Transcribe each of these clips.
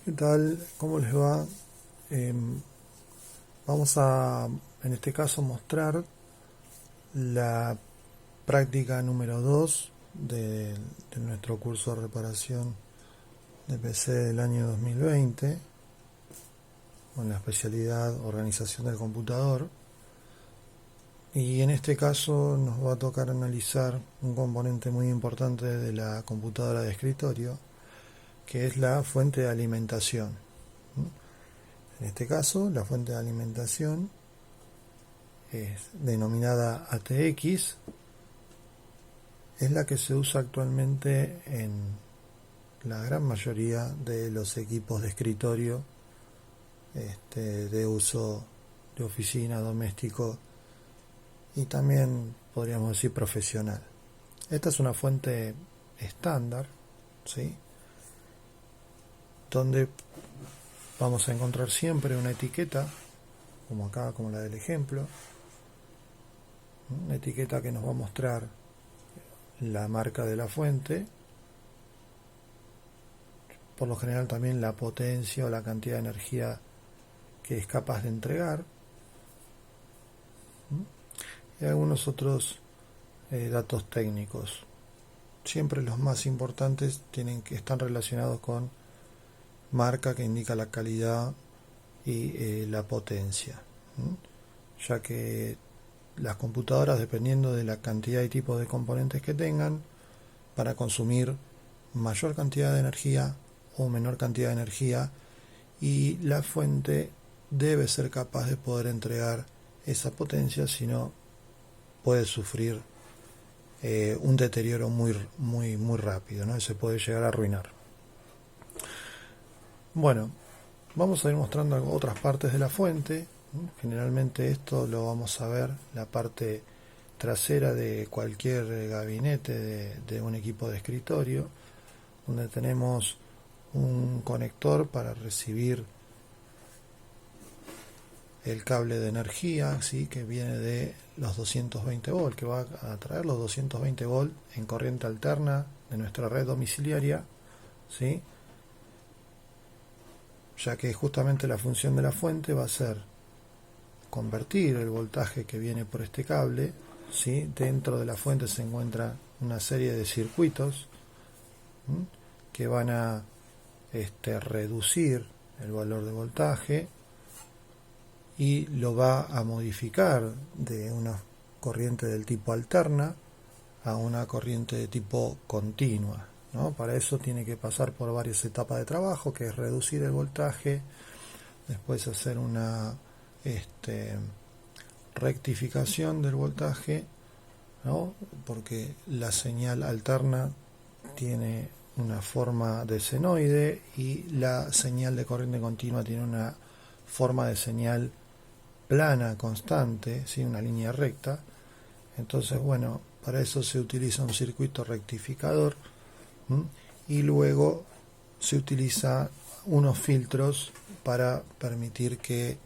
¿Qué tal? ¿Cómo les va? Vamos a, en este caso, mostrar la práctica número 2 de nuestro curso de reparación de PC del año 2020, con la especialidad Organización del Computador. Y en este caso nos va a tocar analizar un componente muy importante de la computadora de escritorio, que es la fuente de alimentación. En este caso, la fuente de alimentación es denominada ATX, es la que se usa actualmente en la gran mayoría de los equipos de escritorio de uso de oficina, doméstico y también podríamos decir profesional. Esta es una fuente estándar, ¿sí? Donde vamos a encontrar siempre una etiqueta, como acá, como la del ejemplo, una etiqueta que nos va a mostrar la marca de la fuente, por lo general también la potencia o la cantidad de energía que es capaz de entregar, y algunos otros datos técnicos. Siempre los más importantes están relacionados con marca, que indica la calidad, y la potencia, ya que las computadoras, dependiendo de la cantidad y tipo de componentes que tengan, para consumir mayor cantidad de energía o menor cantidad de energía, y la fuente debe ser capaz de poder entregar esa potencia, si no puede sufrir un deterioro muy rápido, ¿no? Se puede llegar a arruinar. Bueno, vamos a ir mostrando otras partes de la fuente. Generalmente esto lo vamos a ver la parte trasera de cualquier gabinete de un equipo de escritorio, donde tenemos un conector para recibir el cable de energía, ¿sí? Que viene de los 220 volt, que va a traer los 220 volt en corriente alterna de nuestra red domiciliaria, ¿sí? Ya que justamente la función de la fuente va a ser convertir el voltaje que viene por este cable, ¿sí? Dentro de la fuente se encuentra una serie de circuitos que van a reducir el valor de voltaje y lo va a modificar de una corriente del tipo alterna a una corriente de tipo continua, ¿no? Para eso tiene que pasar por varias etapas de trabajo, que es reducir el voltaje, después hacer una rectificación del voltaje, ¿no? Porque la señal alterna tiene una forma de senoide y la señal de corriente continua tiene una forma de señal plana, constante, ¿sí? Una línea recta. Entonces, bueno, para eso se utiliza un circuito rectificador, y luego se utiliza unos filtros para permitir que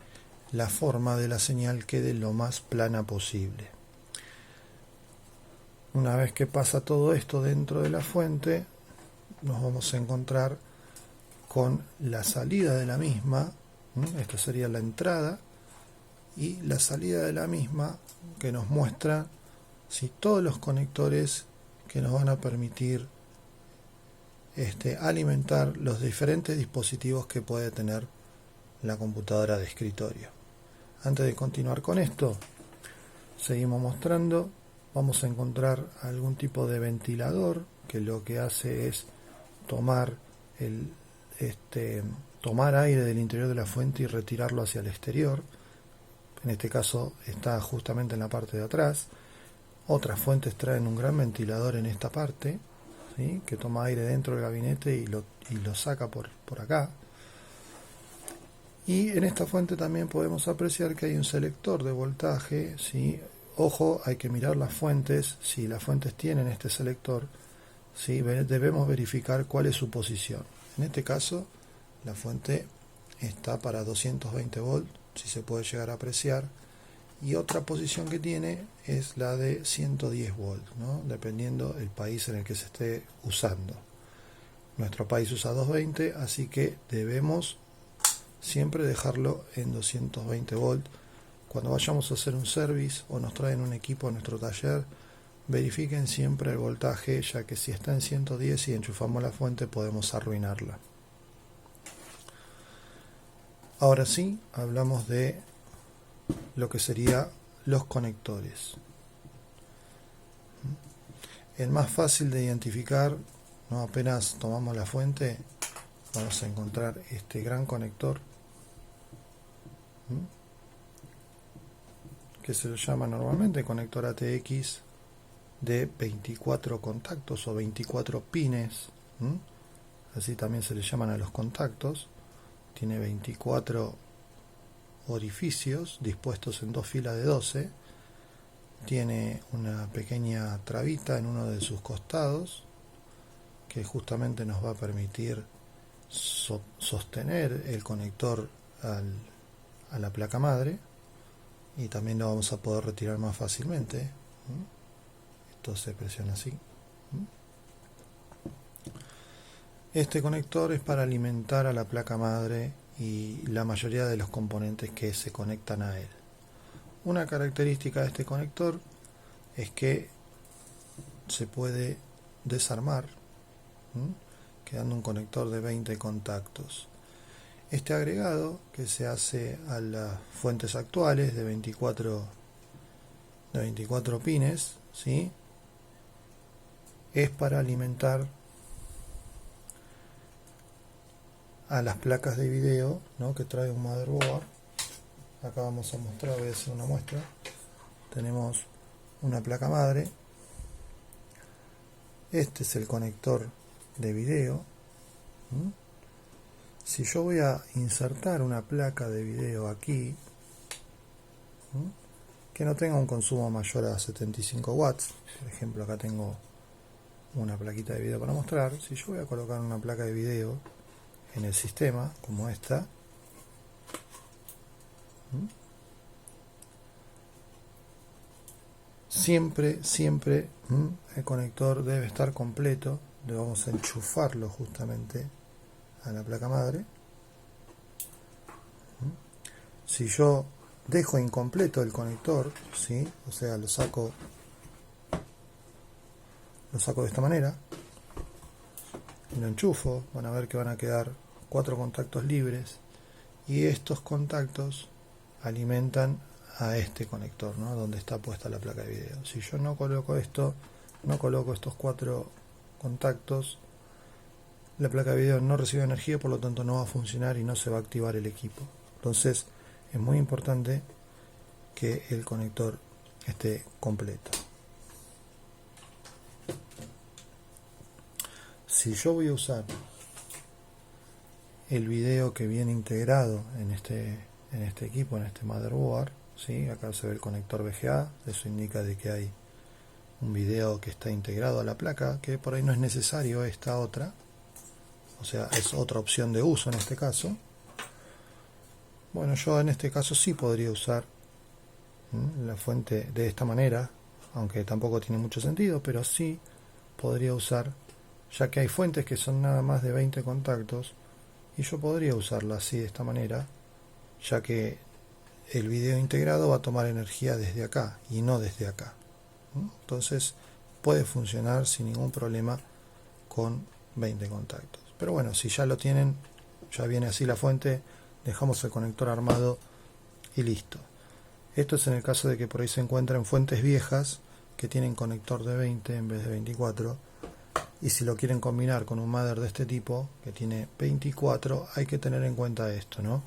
la forma de la señal quede lo más plana posible. Una vez que pasa todo esto dentro de la fuente, nos vamos a encontrar con la salida de la misma. Esta sería la entrada, y la salida de la misma, que nos muestra si todos los conectores que nos van a permitir alimentar los diferentes dispositivos que puede tener la computadora de escritorio. Antes de continuar con esto, seguimos mostrando. Vamos a encontrar algún tipo de ventilador que lo que hace es tomar tomar aire del interior de la fuente y retirarlo hacia el exterior. En este caso está justamente en la parte de atrás. Otras fuentes traen un gran ventilador en esta parte, ¿sí? Que toma aire dentro del gabinete y lo saca por acá. Y en esta fuente también podemos apreciar que hay un selector de voltaje, ¿sí? Ojo, hay que mirar las fuentes. Si las fuentes tienen este selector, ¿sí? Debemos verificar cuál es su posición. En este caso, la fuente está para 220 volt, si se puede llegar a apreciar, y otra posición que tiene es la de 110 volt, ¿no? Dependiendo el país en el que se esté usando. nuestro país usa 220, así que debemos siempre dejarlo en 220 volt. Cuando vayamos a hacer un service o nos traen un equipo a nuestro taller, verifiquen siempre el voltaje, ya que si está en 110 y enchufamos la fuente podemos arruinarla. Ahora sí, hablamos de lo que sería los conectores. El más fácil de identificar, ¿no? Apenas tomamos la fuente, vamos a encontrar este gran conector, que se lo llama normalmente conector ATX de 24 contactos o 24 pines, así también se le llaman a los contactos. Tiene 24 orificios dispuestos en dos filas de 12. Tiene una pequeña trabita en uno de sus costados que justamente nos va a permitir sostener el conector a la placa madre, y también lo vamos a poder retirar más fácilmente. Esto se presiona así. Este conector es para alimentar a la placa madre y la mayoría de los componentes que se conectan a él. Una característica de este conector es que se puede desarmar, quedando un conector de 20 contactos. Este agregado, que se hace a las fuentes actuales de 24 pines, ¿sí?, es para alimentar a las placas de video, ¿no?, que trae un motherboard. Acá vamos a mostrar, voy a hacer una muestra. Tenemos una placa madre. Este es el conector de video. Si yo voy a insertar una placa de video aquí, que no tenga un consumo mayor a 75 watts, por ejemplo acá tengo una plaquita de video para mostrar. Si yo voy a colocar una placa de video en el sistema, como esta, siempre el conector debe estar completo. Le vamos a enchufarlo justamente a la placa madre. Si yo dejo incompleto el conector, ¿sí?, o sea, lo saco de esta manera y lo enchufo, van a ver que van a quedar 4 contactos libres, y estos contactos alimentan a este conector, ¿no?, donde está puesta la placa de video. Si yo no coloco esto, no coloco estos 4 contactos, la placa de video no recibe energía, por lo tanto no va a funcionar y no se va a activar el equipo. Entonces es muy importante que el conector esté completo. Si yo voy a usar el video que viene integrado en este equipo, en este motherboard, ¿sí?, acá se ve el conector VGA, eso indica de que hay un video que está integrado a la placa, que por ahí no es necesario esta otra, o sea, es otra opción de uso en este caso. Bueno, yo en este caso sí podría usar la fuente de esta manera, aunque tampoco tiene mucho sentido, pero sí podría usar, ya que hay fuentes que son nada más de 20 contactos, y yo podría usarla así, de esta manera, ya que el video integrado va a tomar energía desde acá y no desde acá. Entonces puede funcionar sin ningún problema con 20 contactos. Pero bueno, si ya lo tienen, ya viene así la fuente, dejamos el conector armado y listo. Esto es en el caso de que por ahí se encuentren fuentes viejas que tienen conector de 20 en vez de 24, y si lo quieren combinar con un mother de este tipo que tiene 24, hay que tener en cuenta esto, ¿no?,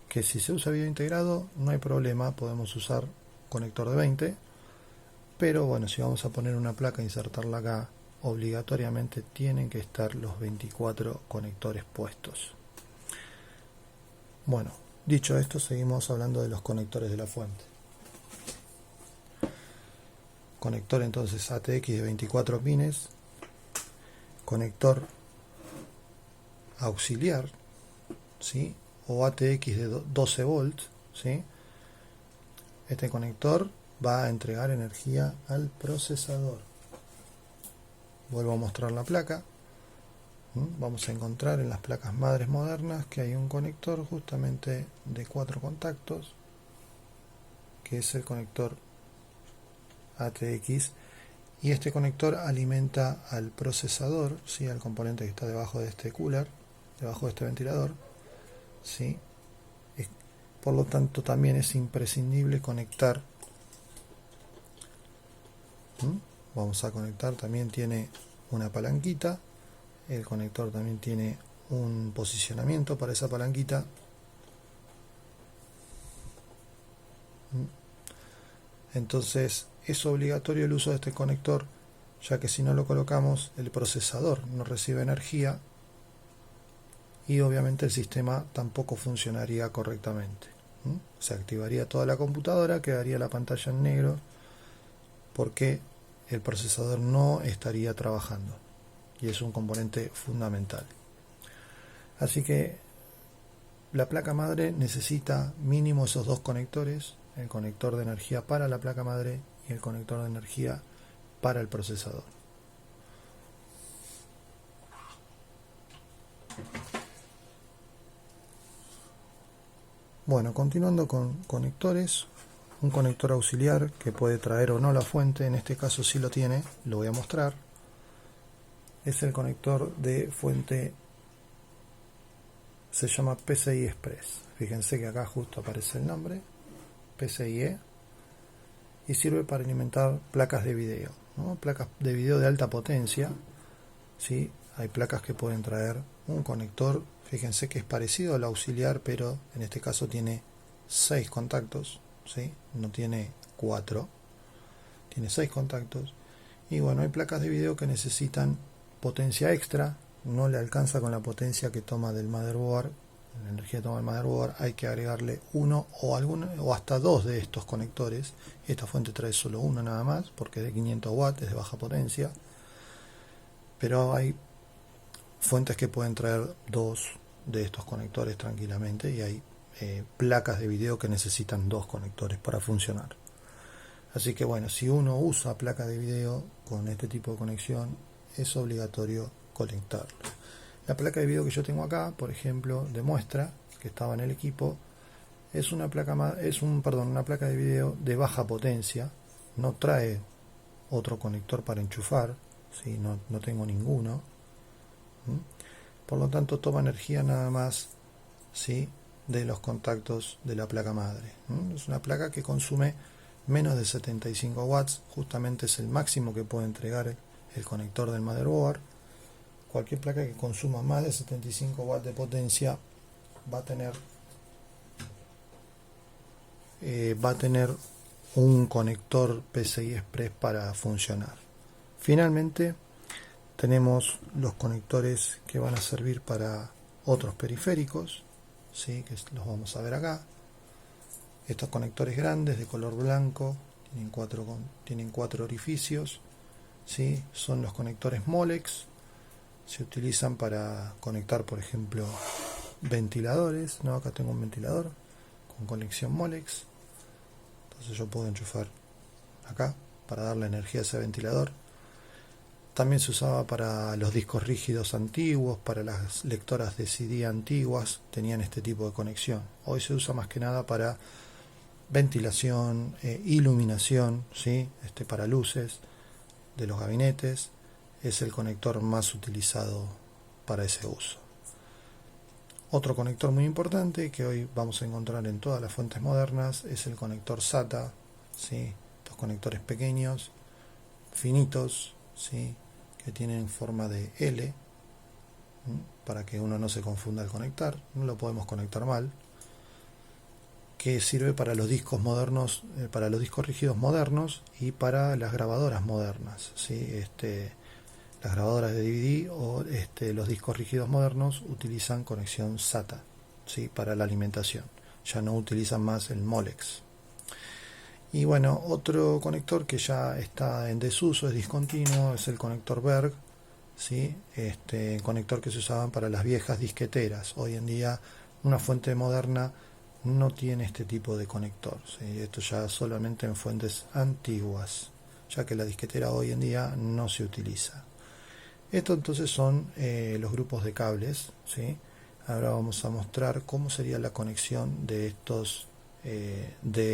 que si se usa video integrado no hay problema, podemos usar conector de 20, pero bueno, si vamos a poner una placa e insertarla acá, obligatoriamente tienen que estar los 24 conectores puestos. Bueno, dicho esto, seguimos hablando de los conectores de la fuente. Conector entonces ATX de 24 pines, conector auxiliar, ¿sí?, o ATX de 12 volts, ¿sí? Este conector va a entregar energía al procesador. Vuelvo a mostrar la placa. Vamos a encontrar en las placas madres modernas que hay un conector justamente de 4 contactos, que es el conector ATX, y este conector alimenta al procesador, ¿sí? Al componente que está debajo de este cooler, debajo de este ventilador, ¿sí? Por lo tanto, también es imprescindible conectar. Vamos a conectar, también tiene una palanquita. El conector también tiene un posicionamiento para esa palanquita. Entonces es obligatorio el uso de este conector, ya que si no lo colocamos, el procesador no recibe energía y obviamente el sistema tampoco funcionaría correctamente. Se activaría toda la computadora, quedaría la pantalla en negro porque el procesador no estaría trabajando, y es un componente fundamental. Así que la placa madre necesita mínimo esos dos conectores, el conector de energía para la placa madre y el conector de energía para el procesador. Bueno, continuando con conectores, un conector auxiliar que puede traer o no la fuente, en este caso sí lo tiene, lo voy a mostrar, es el conector de fuente, se llama PCI Express. Fíjense que acá justo aparece el nombre, PCIe, y sirve para alimentar placas de video, ¿no? Placas de video de alta potencia, ¿sí? Hay placas que pueden traer un conector, fíjense que es parecido al auxiliar, pero en este caso tiene 6 contactos, ¿sí? No tiene 4, tiene 6 contactos. Y bueno, hay placas de video que necesitan potencia extra, no le alcanza con la potencia que toma del motherboard, la energía que toma el motherboard, hay que agregarle uno o hasta dos de estos conectores. Esta fuente trae solo uno nada más, porque es de 500 watts, es de baja potencia, pero hay fuentes que pueden traer dos de estos conectores tranquilamente, y hay placas de video que necesitan dos conectores para funcionar. Así que bueno, si uno usa placa de video con este tipo de conexión, es obligatorio conectarlo. La placa de video que yo tengo acá, por ejemplo, de muestra, que estaba en el equipo, es una placa de video de baja potencia, no trae otro conector para enchufar, ¿sí? No tengo ninguno. Por lo tanto, toma energía nada más, ¿sí?, de los contactos de la placa madre. Es una placa que consume menos de 75 watts, justamente es el máximo que puede entregar el conector del motherboard. Cualquier placa que consuma más de 75 watts de potencia va a tener un conector PCI Express para funcionar. Finalmente tenemos los conectores que van a servir para otros periféricos, ¿sí?, que los vamos a ver acá. Estos conectores grandes de color blanco tienen cuatro orificios, ¿sí? Son los conectores Molex. Se utilizan para conectar, por ejemplo, ventiladores, ¿no? Acá tengo un ventilador con conexión Molex, entonces yo puedo enchufar acá para darle energía a ese ventilador. También se usaba para los discos rígidos antiguos, para las lectoras de CD antiguas, tenían este tipo de conexión. Hoy se usa más que nada para ventilación, iluminación, ¿sí? Para luces de los gabinetes. Es el conector más utilizado para ese uso. Otro conector muy importante que hoy vamos a encontrar en todas las fuentes modernas es el conector SATA, ¿sí? Estos conectores pequeños, finitos, ¿sí?, que tienen forma de L, para que uno no se confunda al conectar, no lo podemos conectar mal, que sirve para los discos modernos, para los discos rígidos modernos y para las grabadoras modernas, ¿sí? Las grabadoras de DVD o los discos rígidos modernos utilizan conexión SATA, ¿sí?, para la alimentación, ya no utilizan más el Molex. Y bueno, otro conector que ya está en desuso, es discontinuo, es el conector Berg, ¿sí? Conector que se usaban para las viejas disqueteras. Hoy en día una fuente moderna no tiene este tipo de conector, ¿sí? Esto ya solamente en fuentes antiguas, ya que la disquetera hoy en día no se utiliza. Esto entonces son los grupos de cables, ¿sí? Ahora vamos a mostrar cómo sería la conexión de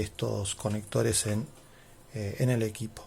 estos conectores en el equipo.